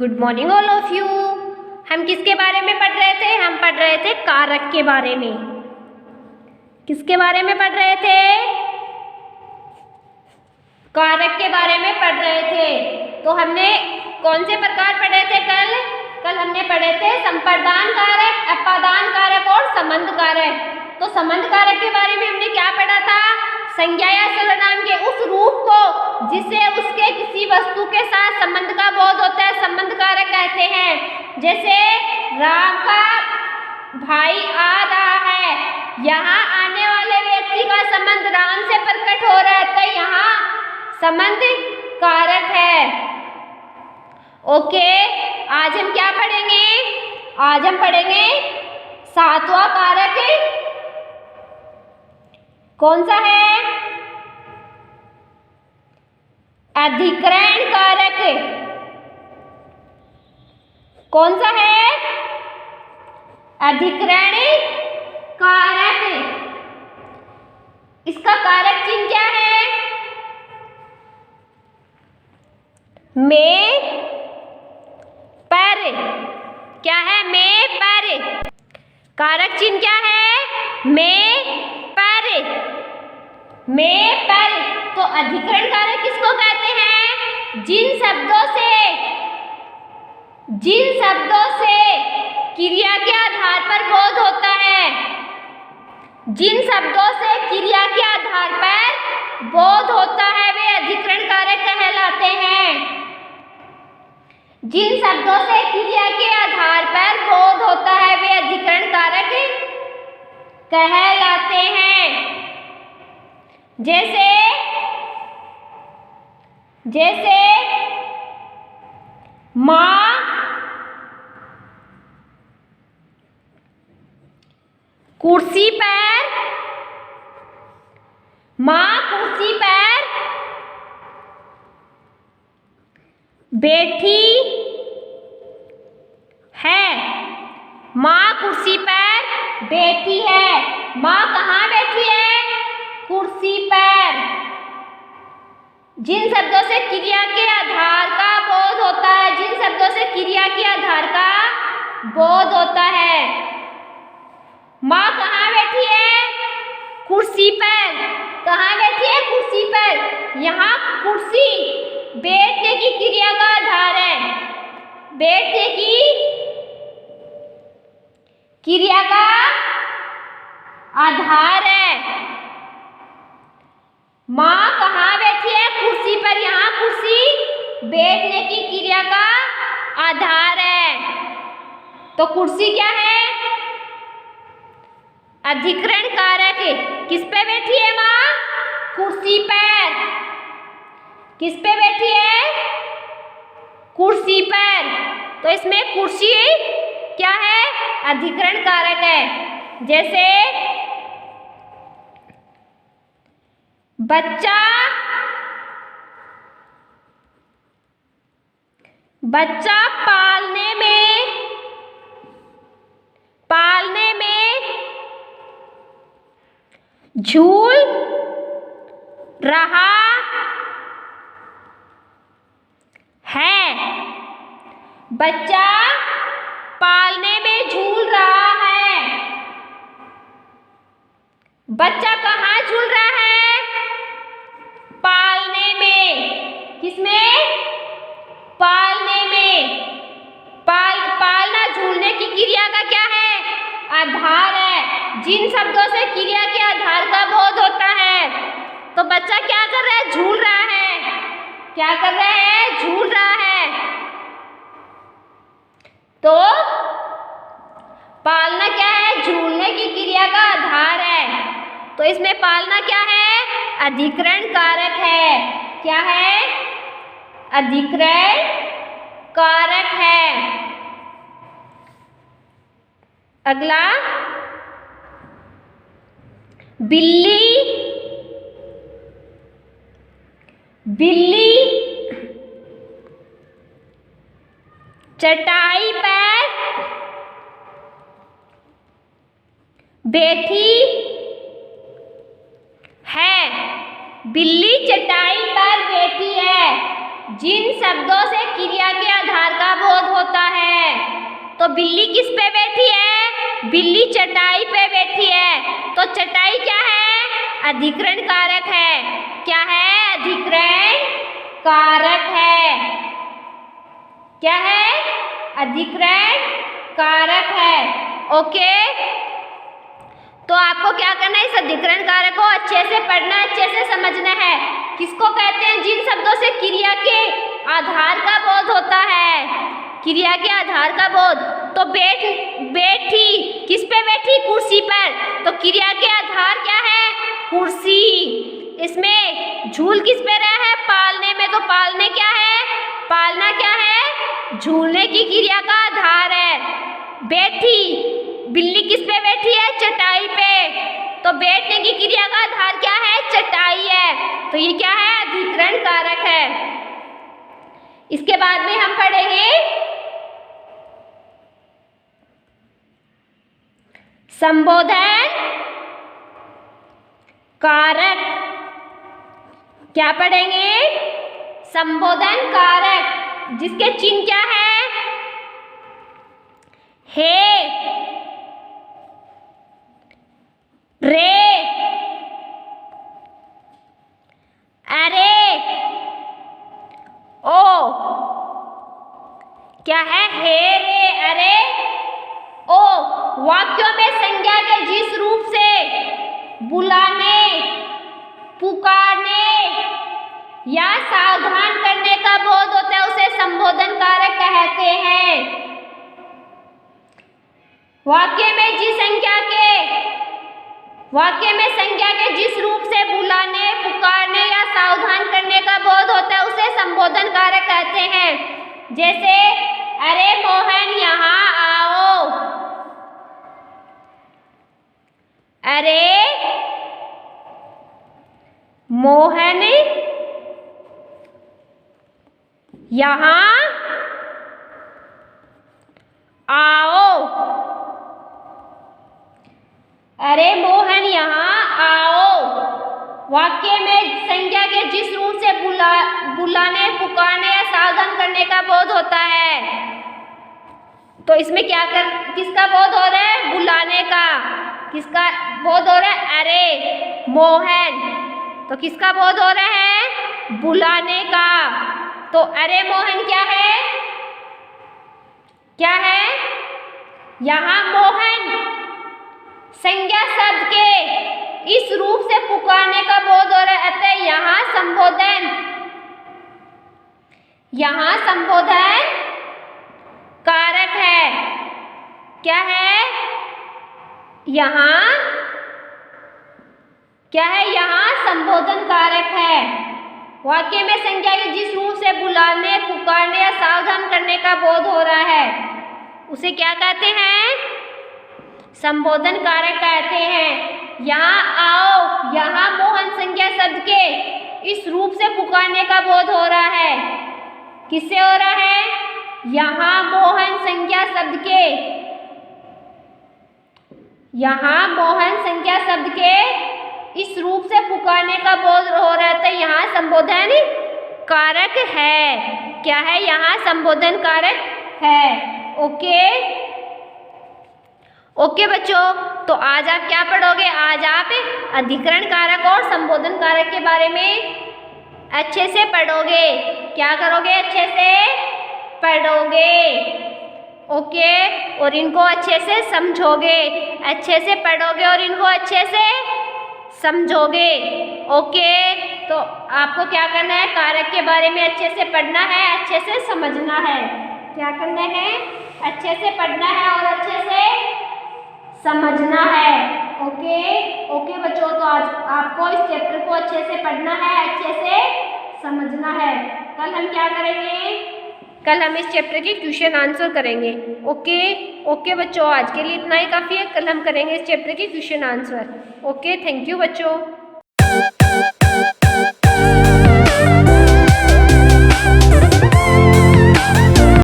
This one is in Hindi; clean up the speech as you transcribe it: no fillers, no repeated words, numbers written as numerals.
Good morning all of you. हम किसके बारे में पढ़ रहे थे? हम पढ़ रहे थे कारक के बारे में। किसके बारे में पढ़ रहे थे? कारक के बारे में पढ़ रहे थे। तो हमने कौन से प्रकार पढ़े थे कल? कल हमने पढ़े थे संप्रदान कारक, अपादान कारक और संबंध कारक। तो संबंध कारक के बारे में हमने क्या पढ़ा था? संज्ञा या सर्वनाम के उस रूप को जिसे उसके किसी वस्तु के साथ संबंध का बोध होता है संबंध कारक कहते हैं। जैसे राम का भाई आ रहा है, यहाँ आने वाले व्यक्ति का संबंध राम से प्रकट हो रहा है, तो यहाँ संबंध कारक है। ओके, आज हम क्या पढ़ेंगे? आज हम पढ़ेंगे सातवां कारक। कौन सा है? अधिकरण कारक। कौन सा है? अधिकरण कारक। इसका कारक चिन्ह क्या है? में पर। क्या है? में पर। कारक चिन्ह क्या है? में पर। में पर। तो अधिकरण कारक किसको कहते हैं? जिन शब्दों से क्रिया के आधार पर बोध होता है, जिन शब्दों से क्रिया के आधार पर बोध होता है वे अधिकरण कारक कहलाते हैं। जिन शब्दों से क्रिया के आधार पर बोध होता है वे अधिकरण कारक कहलाते हैं। जैसे माँ कुर्सी पर, माँ कुर्सी पर बैठी है। माँ कुर्सी पर बैठी है। माँ कहाँ बैठी है? कुर्सी पर। जिन शब्दों से क्रिया के आधार का बोध होता है, जिन शब्दों से क्रिया के आधार का बोध होता है। माँ कहाँ बैठी है? कुर्सी पर। कहाँ बैठी है? कुर्सी पर। यहाँ कुर्सी बैठने की क्रिया का आधार है, बैठने की क्रिया का आधार है। माँ कहाँ बैठी है? कुर्सी पर। यहाँ कुर्सी बैठने की क्रिया का आधार है। तो कुर्सी क्या है? अधिकरण कारक। किस पे बैठी है माँ? कुर्सी पर। किस पे बैठी है? कुर्सी पर। तो इसमें कुर्सी क्या है? अधिकरण कारक है। जैसे बच्चा पालने में झूल रहा है। बच्चा पालने में झूल रहा है। बच्चा कहाँ झूल रहा है? पालने में। किसमें? पालने में। पालना झूलने की क्रिया का क्या है? आधार है। जिन शब्दों से क्रिया के आधार का बोध होता है, तो बच्चा क्या कर रहा है? झूल रहा है। क्या कर रहा है? झूल रहा है। तो पालना क्या है? झूलने की क्रिया का आधार है। तो इसमें पालना क्या है? अधिकरण कारक है। क्या है? अधिकरण कारक है। अगला, बिल्ली चटाई पर बैठी है। बिल्ली चटाई पर बैठी है। जिन शब्दों से क्रिया के आधार का बोध होता है। तो बिल्ली किस पे बैठी है? बिल्ली चटाई पे बैठी है। तो चटाई क्या है? अधिकरण कारक है। क्या है? अधिकरण कारक है। क्या है? अधिकरण कारक है। ओके, तो आपको क्या करना है? इस अधिकरण कारक को अच्छे से पढ़ना, अच्छे से समझना है। किसको कहते हैं? जिन शब्दों से क्रिया के आधार का बोध होता है। क्रिया के आधार का बोध। तो बैठी किस पे बैठी? कुर्सी पर। तो क्रिया के आधार क्या है? कुर्सी। इसमें झूल किस पे रहा है? पालने में। तो पालने क्या है? पालना क्या है? झूलने की क्रिया का आधार है। बैठी बिल्ली किस पे बैठी है? चटाई पे। तो बैठने की क्रिया का आधार क्या है? चटाई है। तो ये क्या है? अधिकरण कारक है। इसके बाद में हम पढ़ेंगे संबोधन कारक। क्या पढ़ेंगे? संबोधन कारक, जिसके चिन्ह क्या है? हे, रे, अरे, ओ। क्या है? हे, रे, अरे, ओ। वाक्यों में संज्ञा के जिस रूप से बुलाने, पुकारने या सावधान करने का बोध होता है उसे संबोधन कारक कहते हैं। वाक्य में संज्ञा के जिस रूप से बुलाने, पुकारने या सावधान करने का बोध होता है उसे संबोधन कारक कहते हैं। जैसे अरे मोहन यहाँ आओ, अरे मोहन यहाँ आओ, अरे मोहन यहाँ आओ। वाक्य में संज्ञा के जिस रूप से बुलाने, पुकारने या सावधान करने का बोध होता है। तो इसमें किसका बोध हो रहा है? बुलाने का। किसका बोध हो रहा है? अरे मोहन। तो किसका बोध हो रहा है? बुलाने का। तो अरे मोहन क्या है? क्या है? यहाँ मोहन संज्ञा शब्द के इस रूप से पुकारने का बोध हो रहा है। अतः यहाँ संबोधन कारक है। क्या है? यहाँ क्या है? यहाँ संबोधन कारक है। वाक्य में संज्ञा के जिस रूप से बुलाने, पुकारने या सावधान करने का बोध हो रहा है उसे क्या कहते हैं? संबोधन कारक कहते हैं। यहाँ आओ, यहाँ मोहन संज्ञा शब्द के इस रूप से पुकारने का बोध हो रहा है। किससे हो रहा है? यहाँ मोहन संज्ञा शब्द के, यहाँ मोहन संज्ञा शब्द के इस रूप से पुकारने का बोध हो रहा था। यहाँ संबोधन कारक है। क्या है? यहाँ संबोधन कारक है। ओके बच्चों, तो आज आप क्या पढ़ोगे? आज आप अधिकरण कारक और संबोधन कारक के बारे में अच्छे से पढ़ोगे। क्या करोगे? अच्छे से पढ़ोगे। ओके, और इनको अच्छे से समझोगे। अच्छे से पढ़ोगे और इनको अच्छे से समझोगे। ओके, तो आपको क्या करना है? कारक के बारे में अच्छे से पढ़ना है, अच्छे से समझना है। क्या करना है? अच्छे से पढ़ना है और अच्छे से समझना है। ओके बच्चों, तो आज आपको इस चैप्टर को अच्छे से पढ़ना है, अच्छे से समझना है। कल हम क्या करेंगे? कल हम इस चैप्टर के क्वेश्चन आंसर करेंगे। ओके बच्चों, आज के लिए इतना ही काफ़ी है। कल हम करेंगे इस चैप्टर के question answer. Okay, thank you बच्चों।